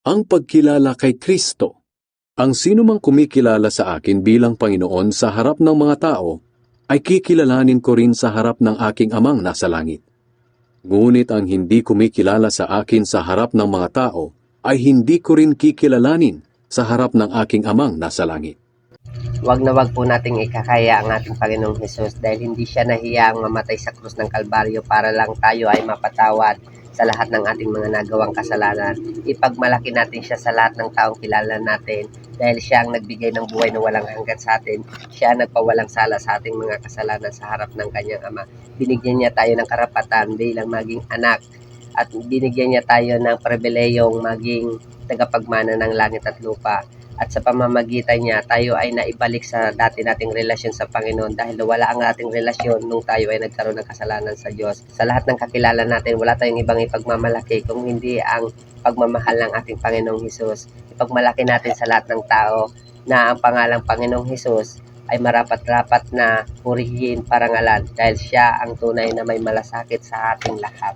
Ang pagkilala kay Kristo. Ang sinumang kumikilala sa akin bilang Panginoon sa harap ng mga tao, ay kikilalanin ko rin sa harap ng aking Amang nasa langit. Ngunit ang hindi kumikilala sa akin sa harap ng mga tao, ay hindi ko rin kikilalanin sa harap ng aking Amang nasa langit. Wag na wag po nating ikakaya ang ating Panginoong Hesus dahil hindi siya nahiyang mamatay sa krus ng Kalbaryo para lang tayo ay mapatawad sa lahat ng ating mga nagawang kasalanan. Ipagmalaki natin siya sa lahat ng taong kilala natin dahil siya ang nagbigay ng buhay na walang hanggan sa atin. Siya ang nagpawalang sala sa ating mga kasalanan sa harap ng kanyang Ama. Binigyan niya tayo ng karapatan bilang maging anak at binigyan niya tayo ng pribilehong maging tagapagmana ng langit at lupa. At sa pamamagitan niya, tayo ay naibalik sa dati nating relasyon sa Panginoon dahil wala ang ating relasyon nung tayo ay nagkaroon ng kasalanan sa Diyos. Sa lahat ng kakilala natin, wala tayong ibang ipagmamalaki kung hindi ang pagmamahal ng ating Panginoong Hesus. Ipagmalaki natin sa lahat ng tao na ang pangalang Panginoong Hesus ay marapat-rapat na purihin parangalan dahil siya ang tunay na may malasakit sa ating lahat.